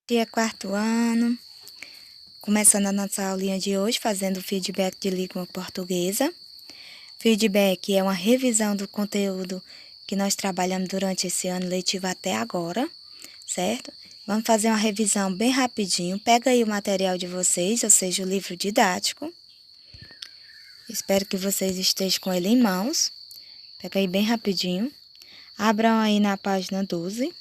Dia quarto ano, começando a nossa aulinha de hoje, fazendo feedback de língua portuguesa. Feedback é uma revisão do conteúdo que nós trabalhamos durante esse ano letivo até agora, certo? Vamos fazer uma revisão bem rapidinho. Pega aí o material de vocês, ou seja, o livro didático. Espero que vocês estejam com ele em mãos. Pega aí bem rapidinho. Abram aí na página 12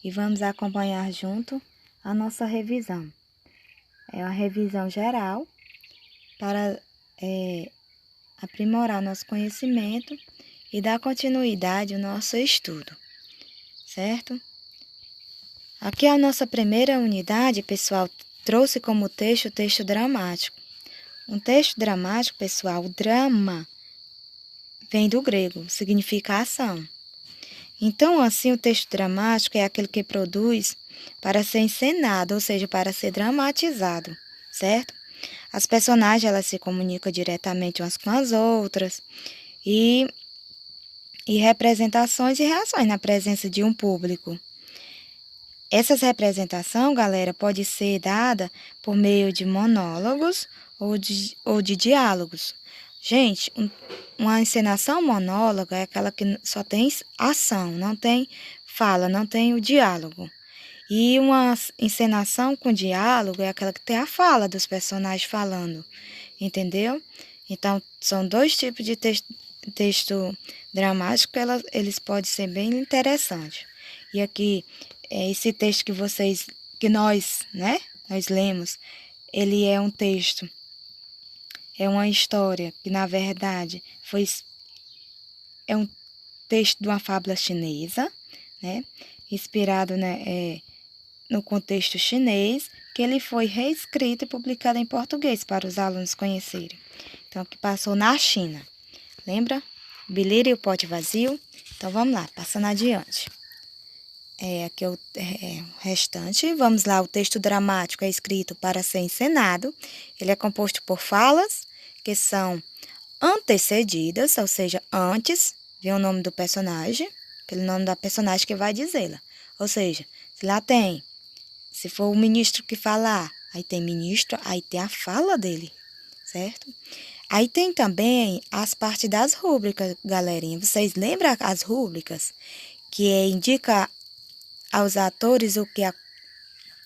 e vamos acompanhar junto a nossa revisão. É uma revisão geral para aprimorar nosso conhecimento e dar continuidade ao nosso estudo, certo? Aqui a nossa primeira unidade, pessoal, trouxe como texto o texto dramático. Um texto dramático, pessoal, o drama vem do grego, significa ação. Então, assim, o texto dramático é aquele que produz para ser encenado, ou seja, para ser dramatizado, certo? As personagens, elas se comunicam diretamente umas com as outras e representações e reações na presença de um público. Essas representações, galera, pode ser dada por meio de monólogos ou de diálogos. Gente, uma encenação monóloga é aquela que só tem ação, não tem fala, não tem o diálogo. E uma encenação com diálogo é aquela que tem a fala dos personagens falando, entendeu? Então, são dois tipos de texto dramático, eles podem ser bem interessantes. E aqui, esse texto que nós lemos, ele é um texto, é uma história que, na verdade, é um texto de uma fábula chinesa, né? Inspirado, no contexto chinês, que ele foi reescrito e publicado em português para os alunos conhecerem. Então, que passou na China. Lembra? Bilheiro e o pote vazio. Então, vamos lá, passando adiante. Aqui é o restante. Vamos lá, o texto dramático é escrito para ser encenado. Ele é composto por falas que são antecedidas, ou seja, antes, vem o nome do personagem, pelo nome da personagem que vai dizê-la. Ou seja, se for o ministro que falar, aí tem ministro, aí tem a fala dele, certo? Aí tem também as partes das rúbricas, galerinha. Vocês lembram as rúbricas? Que indica aos atores o que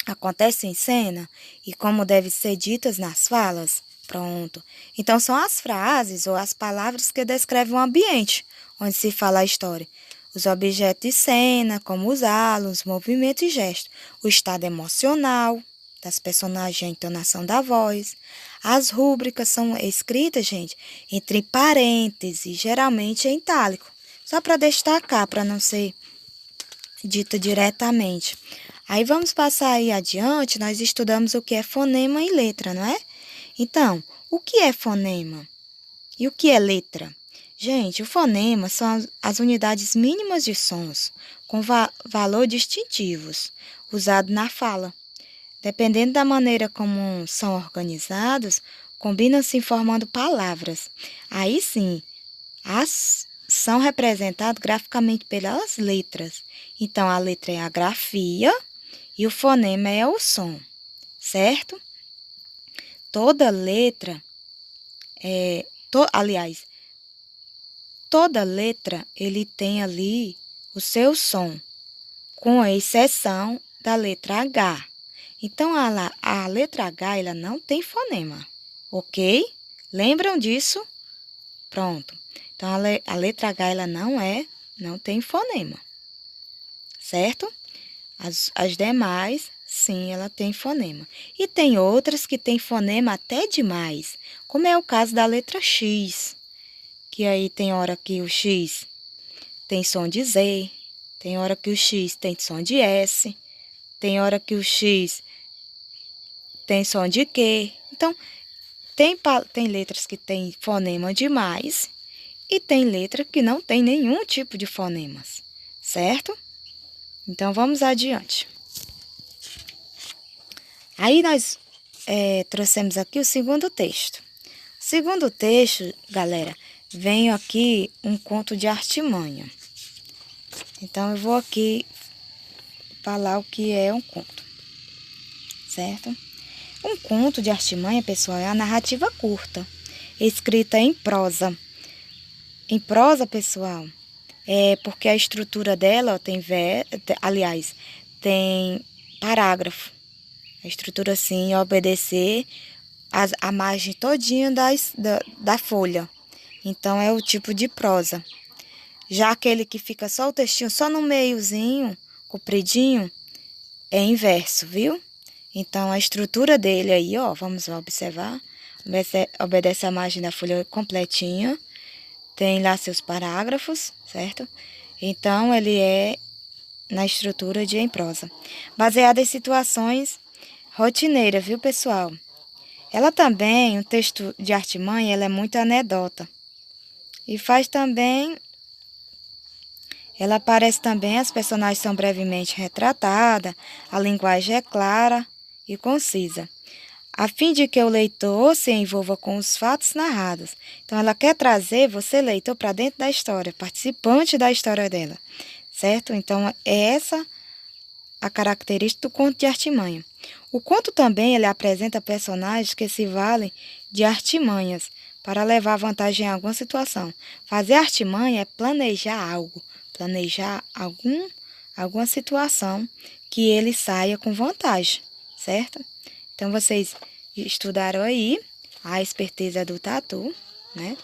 acontece em cena e como deve ser ditas nas falas. Pronto. Então, são as frases ou as palavras que descrevem o ambiente onde se fala a história. Os objetos de cena, como usá-los, os movimentos e gestos. O estado emocional das personagens, a entonação da voz. As rúbricas são escritas, gente, entre parênteses, geralmente em itálico. Só para destacar, para não ser dito diretamente. Aí vamos passar aí adiante, nós estudamos o que é fonema e letra, não é? Então, o que é fonema? E o que é letra? Gente, o fonema são as unidades mínimas de sons, com valor distintivos, usados na fala. Dependendo da maneira como são organizados, combinam-se formando palavras. Aí sim, são representados graficamente pelas letras. Então, a letra é a grafia e o fonema é o som, certo? Toda letra, toda letra ele tem ali o seu som, com exceção da letra H. Então, a letra H ela não tem fonema, ok? Lembram disso? Pronto. Então, a letra H ela não tem fonema, certo? As demais, sim, ela tem fonema. E tem outras que tem fonema até demais, como é o caso da letra X, que aí tem hora que o X tem som de Z, tem hora que o X tem som de S, tem hora que o X tem som de Q. Então, tem letras que tem fonema demais e tem letra que não tem nenhum tipo de fonemas, certo? Então, vamos adiante. Aí, nós trouxemos aqui o segundo texto. O segundo texto, galera, vem aqui um conto de artimanha. Então, eu vou aqui falar o que é um conto. certo? Um conto de artimanha, pessoal, é uma narrativa curta, escrita em prosa. Em prosa, pessoal, é porque a estrutura dela ó, tem parágrafo. A estrutura assim, obedecer a margem todinha da folha. Então, é o tipo de prosa. Já aquele que fica só o textinho, só no meiozinho, compridinho, é em verso, viu? Então, a estrutura dele aí, ó, vamos observar. Obedece a margem da folha completinha. Tem lá seus parágrafos, certo? Então, ele é na estrutura de em prosa. Baseada em situações rotineiras, viu, pessoal? Ela também, o texto de artimanha, ela é muito anedota. E faz também... Ela aparece também, as personagens são brevemente retratadas, a linguagem é clara e concisa, a fim de que o leitor se envolva com os fatos narrados. Então, ela quer trazer você, leitor, para dentro da história, participante da história dela, certo? Então, é essa a característica do conto de artimanha. O conto também ele apresenta personagens que se valem de artimanhas para levar vantagem em alguma situação. Fazer artimanha é planejar algo, planejar alguma situação que ele saia com vantagem, certo? Então, vocês estudaram aí a esperteza do tatu, né?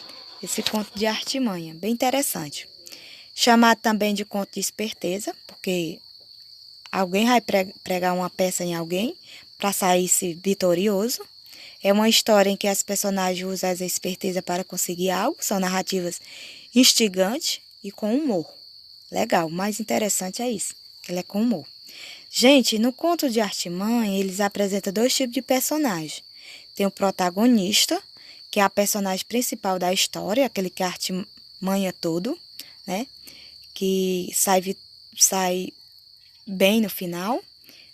Esse conto de artimanha, bem interessante. Chamado também de conto de esperteza, porque alguém vai pregar uma peça em alguém para sair-se vitorioso. É uma história em que as personagens usam essa esperteza para conseguir algo. São narrativas instigantes e com humor. Legal, o mais interessante é isso, que ele é com humor. Gente, no conto de artimanha, eles apresentam dois tipos de personagem. Tem o protagonista, que é a personagem principal da história, aquele que artimanha tudo, né? Que sai bem no final.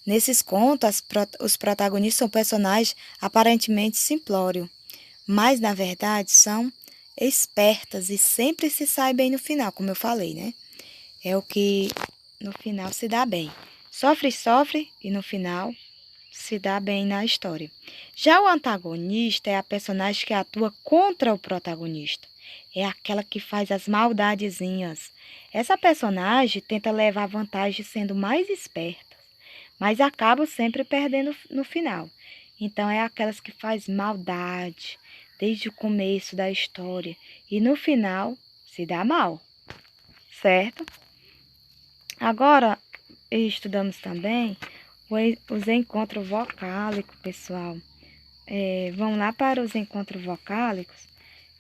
Nesses contos, os protagonistas são personagens aparentemente simplórios, mas na verdade são espertas e sempre se saem bem no final, como eu falei, né? É o que no final se dá bem. Sofre e no final se dá bem na história. Já o antagonista é a personagem que atua contra o protagonista. É aquela que faz as maldadezinhas. Essa personagem tenta levar vantagem sendo mais esperta, mas acaba sempre perdendo no final. Então, é aquelas que faz maldade desde o começo da história e no final se dá mal, certo? Agora, estudamos também os encontros vocálicos, pessoal. Vamos lá para os encontros vocálicos,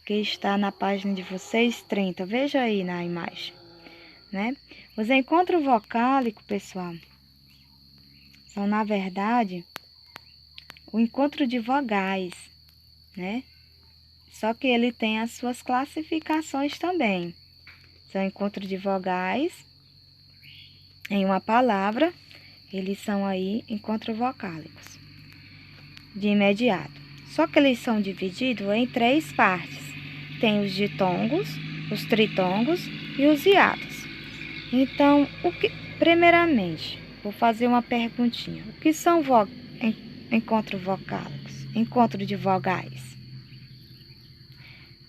que está na página de vocês 30. Veja aí na imagem, né? Os encontros vocálicos, pessoal, são, na verdade, o encontro de vogais, né? Só que ele tem as suas classificações também. São encontros de vogais em uma palavra, eles são aí encontros vocálicos de imediato. Só que eles são divididos em 3 partes. Tem os ditongos, os tritongos e os hiatos. Então, primeiramente, vou fazer uma perguntinha. O que são encontros vocálicos? Encontro de vogais.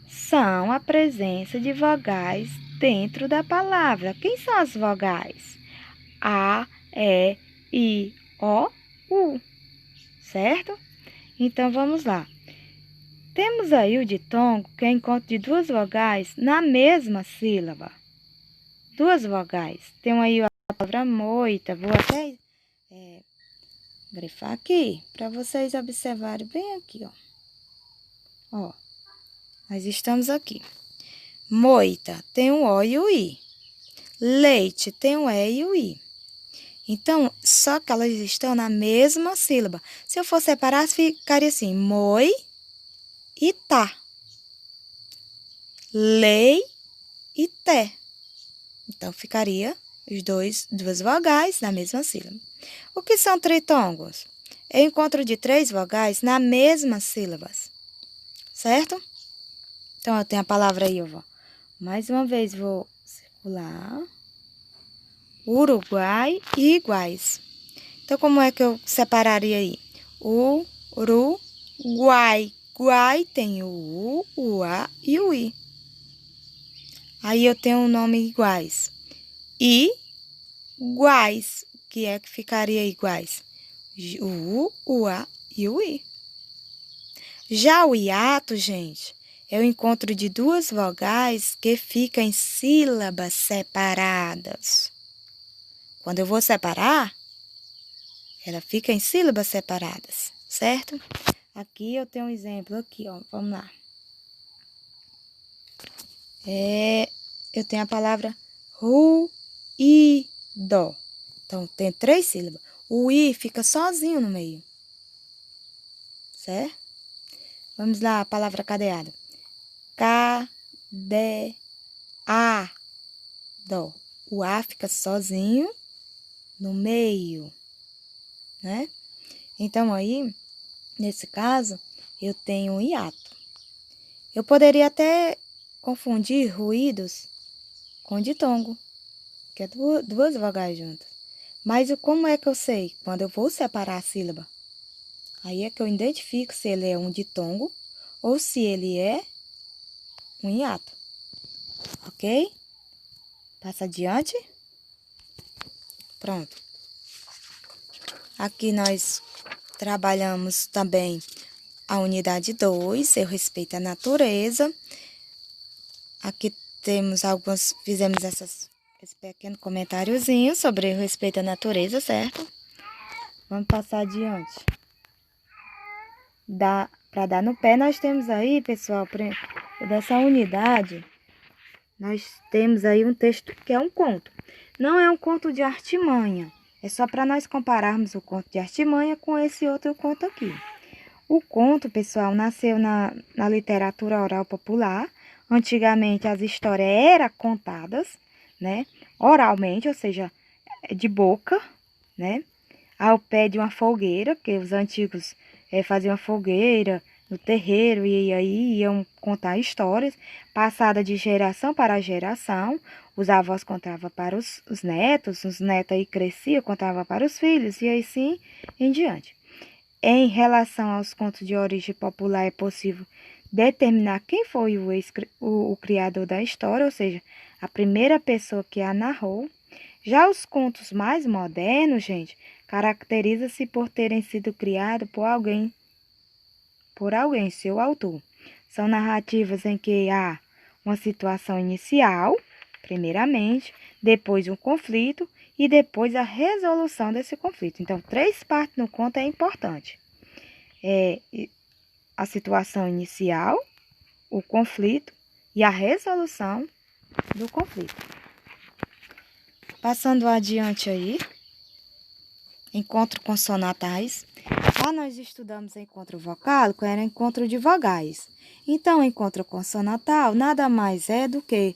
São a presença de vogais dentro da palavra. Quem são as vogais? A, E, I, O, U. Certo? Então, vamos lá. Temos aí o ditongo, que é o encontro de 2 vogais na mesma sílaba. 2 vogais. Tem aí a palavra moita. Vou até grifar aqui, para vocês observarem bem aqui, ó. Ó, nós estamos aqui. Moita tem o O e o I. Leite tem o E e o I. Então, só que elas estão na mesma sílaba. Se eu for separar, ficaria assim, moi e tá. Lei e té. Então, ficaria duas vogais na mesma sílaba. O que são tritongos? É o encontro de 3 vogais na mesma sílaba. Certo? Então, eu tenho a palavra aí, eu vou. Mais uma vez, vou circular. Uruguai e iguais. Então, como é que eu separaria aí? Uruguai. Guai tem o U, o A e o I. Aí eu tenho um nome iguais. Iguais. O que é que ficaria iguais? O U, o A e o I. Já o hiato, gente, é o encontro de duas vogais que ficam em sílabas separadas. Quando eu vou separar, ela fica em sílabas separadas, certo? Aqui eu tenho um exemplo aqui, ó. Vamos lá. Eu tenho a palavra ruído. Então, tem 3 sílabas. O I fica sozinho no meio. Certo? Vamos lá, a palavra cadeado. Cadeado. O A fica sozinho no meio, né? Então, aí, nesse caso, eu tenho um hiato. Eu poderia até confundir ruídos com ditongo, que é duas vogais juntas. Mas como é que eu sei? Quando eu vou separar a sílaba. Aí é que eu identifico se ele é um ditongo ou se ele é um hiato. Ok? Passa adiante. Pronto. Aqui nós trabalhamos também a unidade 2, eu respeito a natureza. Aqui fizemos esse pequeno comentáriozinho sobre o respeito à natureza, certo? Vamos passar adiante. Para dar no pé, nós temos aí, pessoal, dessa unidade, nós temos aí um texto que é um conto. Não é um conto de artimanha, é só para nós compararmos o conto de artimanha com esse outro conto aqui. O conto, pessoal, nasceu na literatura oral popular. Antigamente as histórias eram contadas, né, oralmente, ou seja, de boca, né, ao pé de uma fogueira, que os antigos faziam fogueira no terreiro e aí iam contar histórias, passada de geração para geração. Os avós contavam para os netos aí cresciam, contavam para os filhos e assim em diante. Em relação aos contos de origem popular, é possível determinar quem foi o criador da história, ou seja, a primeira pessoa que a narrou. Já os contos mais modernos, gente, caracteriza-se por terem sido criados por alguém, seu autor. São narrativas em que há uma situação inicial, primeiramente, depois um conflito e depois a resolução desse conflito. Então, 3 partes no conto é importante. A situação inicial, o conflito e a resolução do conflito. Passando adiante aí, encontro consonantais. Lá nós estudamos encontro vocálico, era encontro de vogais. Então, encontro consonantal nada mais é do que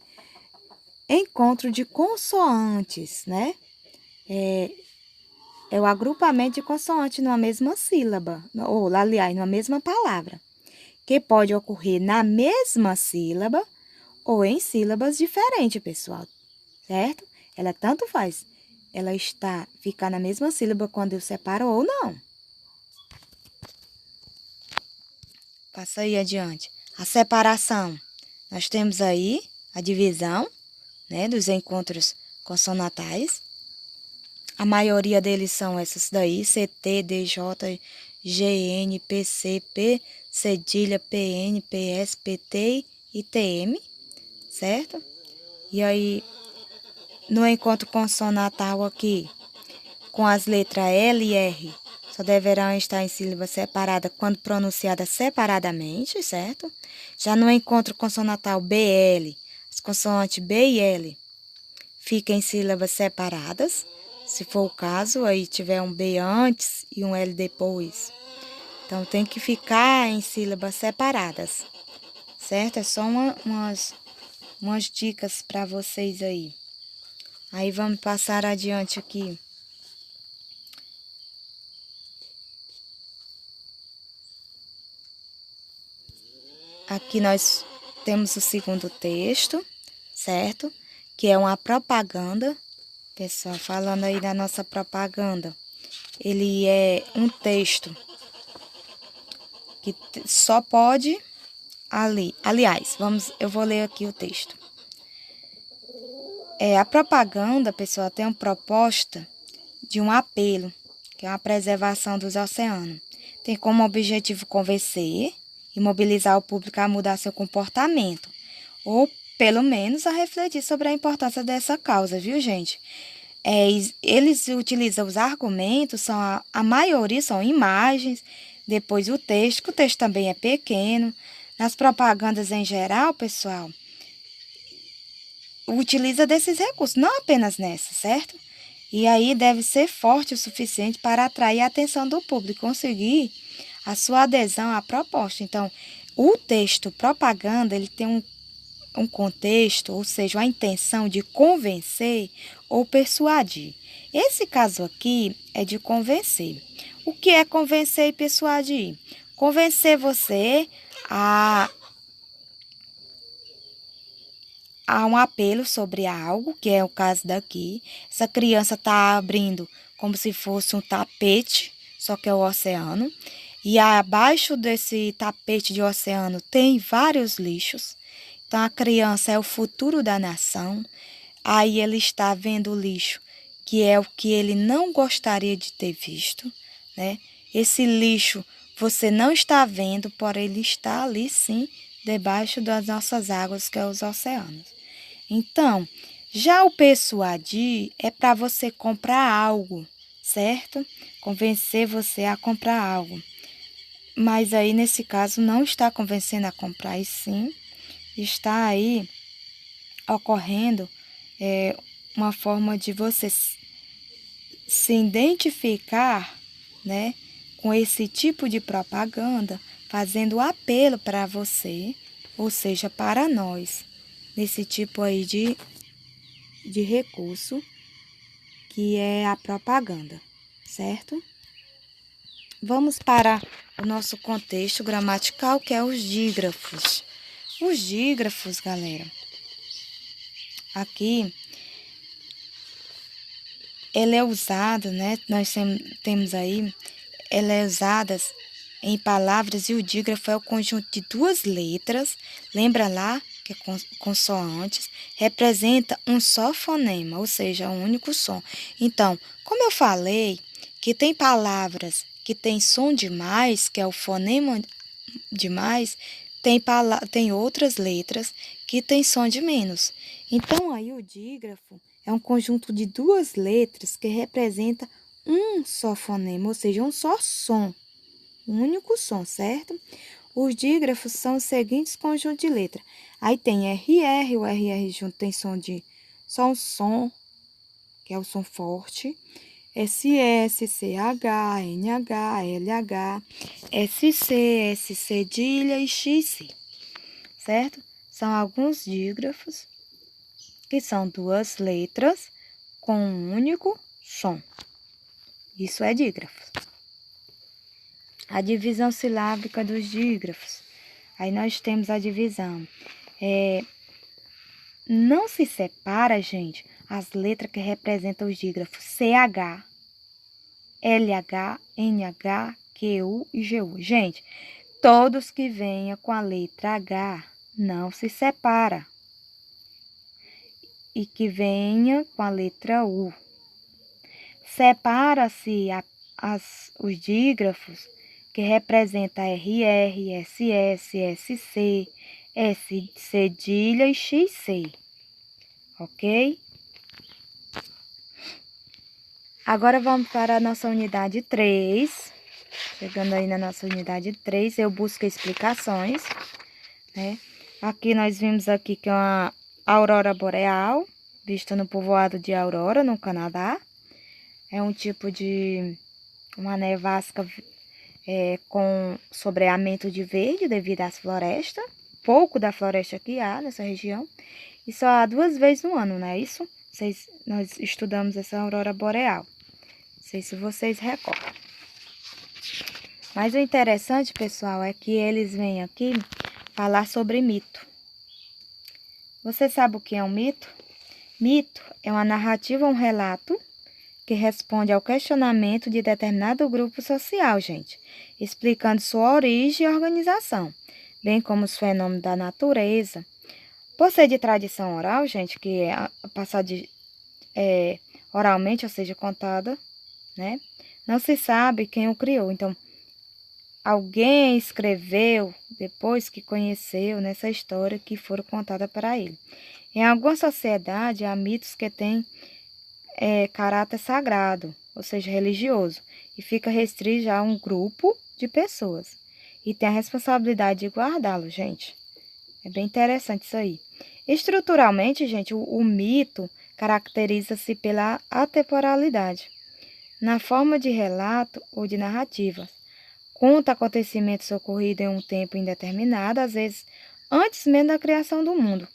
encontro de consoantes, né? É o agrupamento de consoantes numa mesma sílaba, ou, aliás, numa mesma palavra, que pode ocorrer na mesma sílaba ou em sílabas diferentes, pessoal, certo? Ela tanto faz. Ela ficar na mesma sílaba quando eu separo ou não. Passa aí adiante. A separação. Nós temos aí a divisão, né, dos encontros consonantais. A maioria deles são essas daí, CT, DJ, GN, PC, P, cedilha, PN, PS, PT e TM, certo? E aí, no encontro consonantal aqui, com as letras L e R, só deverão estar em sílaba separada quando pronunciada separadamente, certo? Já no encontro consonantal BL, as consoantes B e L ficam em sílabas separadas. Se for o caso, aí tiver um B antes e um L depois. Então, tem que ficar em sílabas separadas, certo? É só umas dicas para vocês aí. Aí, vamos passar adiante aqui. Aqui nós temos o segundo texto, certo? Que é uma propaganda. Pessoal, falando aí da nossa propaganda. Ele é um texto que só pode ali. Aliás, eu vou ler aqui o texto. A propaganda, pessoal, tem uma proposta de um apelo, que é a preservação dos oceanos. Tem como objetivo convencer e mobilizar o público a mudar seu comportamento, ou pelo menos a refletir sobre a importância dessa causa, viu, gente? Eles utilizam os argumentos, a maioria são imagens, depois o texto, que o texto também é pequeno. Nas propagandas em geral, pessoal, utiliza desses recursos, não apenas nessa, certo? E aí deve ser forte o suficiente para atrair a atenção do público, conseguir a sua adesão à proposta. Então, o texto propaganda, ele tem um contexto, ou seja, a intenção de convencer ou persuadir. Esse caso aqui é de convencer. O que é convencer e persuadir? Convencer você a um apelo sobre algo, que é o caso daqui. Essa criança está abrindo como se fosse um tapete, só que é o oceano. E abaixo desse tapete de oceano tem vários lixos. Então, a criança é o futuro da nação. Aí ele está vendo o lixo, que é o que ele não gostaria de ter visto, né? Esse lixo você não está vendo, porém ele está ali sim, debaixo das nossas águas, que é os oceanos. Então, já o persuadir é para você comprar algo, certo? Convencer você a comprar algo. Mas aí, nesse caso, não está convencendo a comprar, e sim está aí ocorrendo uma forma de você se identificar, né, com esse tipo de propaganda, fazendo apelo para você, ou seja, para nós, nesse tipo aí de recurso, que é a propaganda, certo? Vamos para o nosso contexto gramatical, que é os dígrafos. Os dígrafos, galera, aqui, ele é usado, né? Nós temos aí, ela é usada em palavras, e o dígrafo é o conjunto de duas letras, lembra lá que é consoantes, representa um só fonema, ou seja, um único som. Então, como eu falei, que tem palavras que tem som demais, que é o fonema demais, tem outras letras que tem som de menos. Então, aí o dígrafo é um conjunto de duas letras que representa um só fonema, ou seja, um só som, um único som, certo? Os dígrafos são os seguintes conjuntos de letras. Aí tem RR, o RR junto tem só um som, que é o som forte. SS, CH, NH, LH, SC, S cedilha e XC, certo? São alguns dígrafos que são duas letras com um único som. Isso é dígrafo. A divisão silábica dos dígrafos. Aí nós temos a divisão. Não se separa, gente, as letras que representam os dígrafos CH, LH, NH, QU e GU. Gente, todos que venham com a letra H não se separa. E que venha com a letra U. Separa-se os dígrafos que representam RR, SS, SC, S cedilha e XC. Ok? Agora vamos para a nossa unidade 3. Chegando aí na nossa unidade 3, eu busco explicações, né? Aqui nós vimos aqui que é uma aurora boreal, vista no povoado de Aurora, no Canadá. É um tipo de uma nevasca com sombreamento de verde devido às florestas. Pouco da floresta que há nessa região. E só há 2 vezes no ano, não é isso? Nós estudamos essa aurora boreal. Não sei se vocês recordam. Mas o interessante, pessoal, é que eles vêm aqui falar sobre mito. Você sabe o que é um mito? Mito é uma narrativa, um relato que responde ao questionamento de determinado grupo social, gente, explicando sua origem e organização, bem como os fenômenos da natureza. Por ser de tradição oral, gente, que é passada oralmente, ou seja, contada, né? Não se sabe quem o criou. Então, alguém escreveu depois que conheceu nessa história que foram contada para ele. Em alguma sociedade, há mitos que têm caráter sagrado, ou seja, religioso, e fica restrito a um grupo de pessoas. E tem a responsabilidade de guardá-lo, gente. É bem interessante isso aí. Estruturalmente, gente, o mito caracteriza-se pela atemporalidade, na forma de relato ou de narrativa. Conta acontecimentos ocorridos em um tempo indeterminado, às vezes antes mesmo da criação do mundo.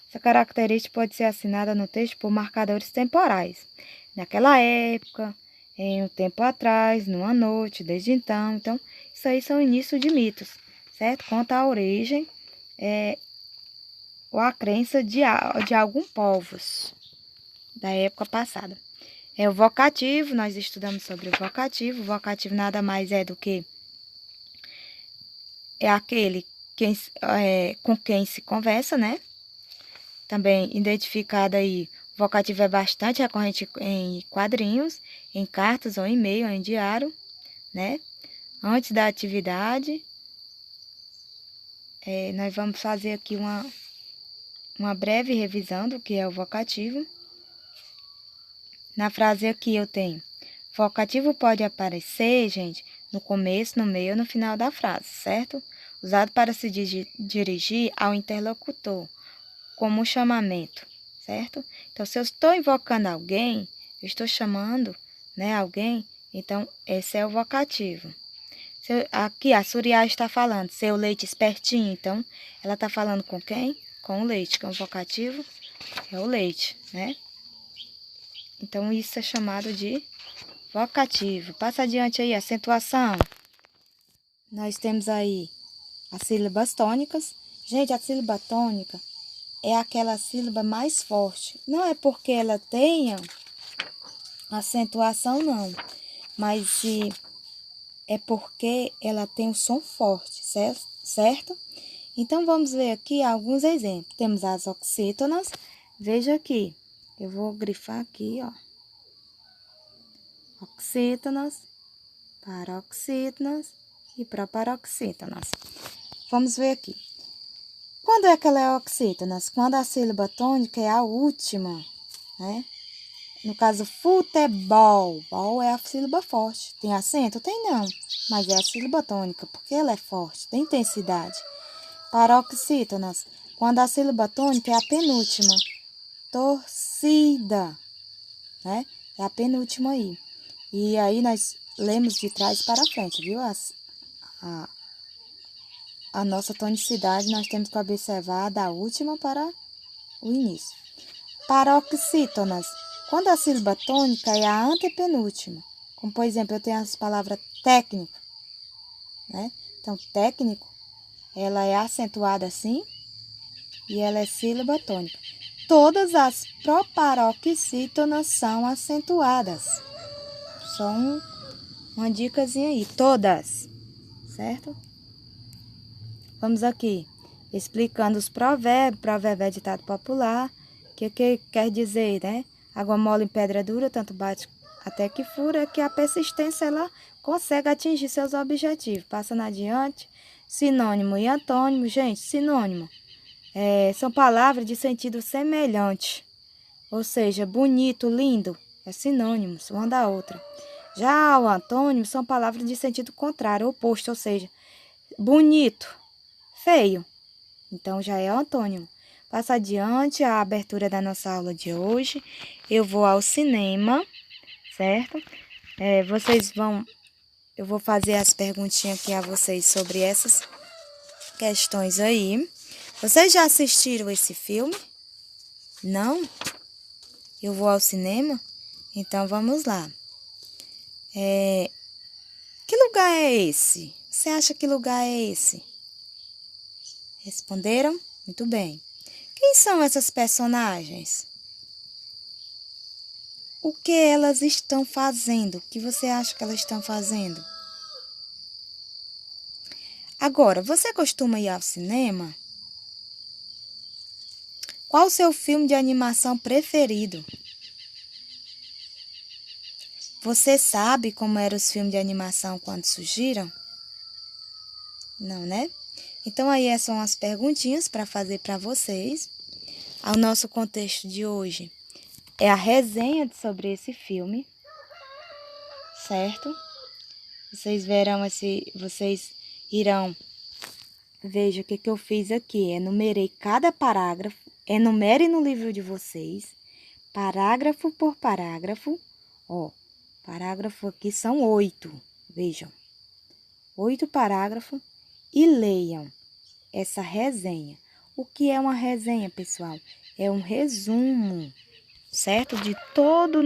Essa característica pode ser assinada no texto por marcadores temporais. Naquela época, em um tempo atrás, numa noite, desde então. Então, isso aí são inícios de mitos, certo? Conta a origem ou a crença de alguns povos da época passada. O vocativo, nós estudamos sobre o vocativo. O vocativo nada mais é do que aquele com quem se conversa, né? Também identificado aí, o vocativo é bastante recorrente em quadrinhos, em cartas ou e-mail, ou em diário, né? Antes da atividade, nós vamos fazer aqui uma breve revisão do que é o vocativo. Na frase aqui eu tenho, vocativo pode aparecer, gente, no começo, no meio ou no final da frase, certo? Usado para se dirigir ao interlocutor, como um chamamento, certo? Então, se eu estou invocando alguém, eu estou chamando, né, alguém, então esse é o vocativo. Aqui a Suriá está falando, seu leite espertinho, então ela está falando com quem? Com o leite, que é um vocativo, é o leite, né? Então, isso é chamado de vocativo. Passa adiante aí, acentuação. Nós temos aí as sílabas tônicas. Gente, a sílaba tônica é aquela sílaba mais forte. Não é porque ela tenha acentuação, não. Mas é porque ela tem um som forte, certo? Então, vamos ver aqui alguns exemplos. Temos as oxítonas. Veja aqui. Eu vou grifar aqui, ó. Oxítonas, paroxítonas e proparoxítonas. Vamos ver aqui. Quando é que ela é oxítonas? Quando a sílaba tônica é a última, né? No caso, futebol. Bol é a sílaba forte. Tem acento? Tem não. Mas é a sílaba tônica, porque ela é forte, tem intensidade. Paroxítonas. Quando a sílaba tônica é a penúltima. Torcida, né? É a penúltima aí. E aí nós lemos de trás para frente, viu? A nossa tonicidade nós temos que observar da última para o início. Paroxítonas. Quando a sílaba tônica é a antepenúltima. Como, por exemplo, eu tenho as palavras técnico, né? Então, técnico, ela é acentuada assim e ela é sílaba tônica. Todas as proparoxítonas são acentuadas. Só uma dicasinha aí. Todas, certo? Vamos aqui, explicando os provérbios. Provérbio é ditado popular, que quer dizer, né? Água mole em pedra dura, tanto bate até que fura, que a persistência, ela consegue atingir seus objetivos. Passando adiante, sinônimo e antônimo. Gente, sinônimo são palavras de sentido semelhante, ou seja, bonito, lindo, é sinônimos, uma da outra. Já o antônimo são palavras de sentido contrário, oposto, ou seja, bonito, feio. Então, já é o antônimo. Passa adiante a abertura da nossa aula de hoje. Eu vou ao cinema, certo? Eu vou fazer as perguntinhas aqui a vocês sobre essas questões aí. Vocês já assistiram esse filme? Não? Eu vou ao cinema? Então, vamos lá. Que lugar é esse? Você acha que lugar é esse? Responderam? Muito bem. Quem são essas personagens? O que elas estão fazendo? O que você acha que elas estão fazendo? Agora, você costuma ir ao cinema? Qual o seu filme de animação preferido? Você sabe como eram os filmes de animação quando surgiram? Não, né? Então aí essas são as perguntinhas para fazer para vocês. O nosso contexto de hoje é a resenha sobre esse filme, certo? Vocês irão, veja o que eu fiz aqui. Enumerei cada parágrafo, enumere no livro de vocês, parágrafo por parágrafo. Ó, parágrafo aqui são 8, vejam, 8 parágrafos e leiam essa resenha. O que é uma resenha, pessoal? É um resumo, certo? De todo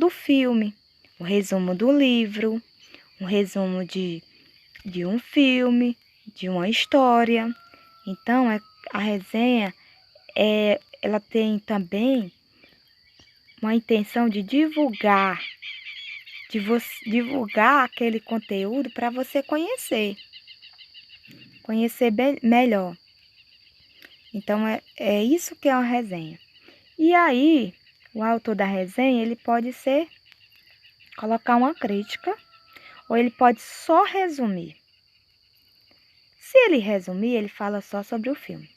o filme. O resumo do livro, um resumo de um filme, de uma história. Então, a resenha, ela tem também uma intenção de divulgar aquele conteúdo para você conhecer melhor. Então, é isso que é uma resenha. E aí, o autor da resenha, ele pode colocar uma crítica, ou ele pode só resumir. Se ele resumir, ele fala só sobre o filme.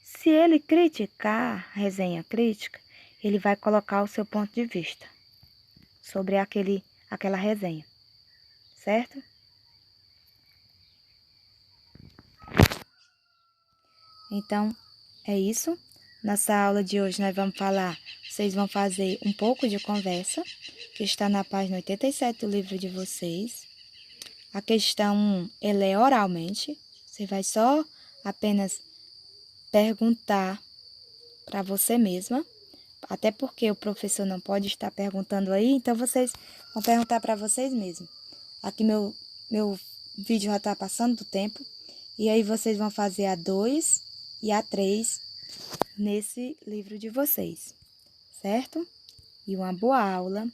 Se ele criticar, resenha crítica, ele vai colocar o seu ponto de vista sobre aquela resenha, certo? Então, é isso. Nessa aula de hoje nós vamos vocês vão fazer um pouco de conversa, que está na página 87 do livro de vocês. A questão 1, ela é oralmente. Você vai só apenas perguntar para você mesma, até porque o professor não pode estar perguntando aí, então vocês vão perguntar para vocês mesmos. Aqui meu vídeo já está passando do tempo, e aí vocês vão fazer a 2 e a 3 nesse livro de vocês, certo? E uma boa aula.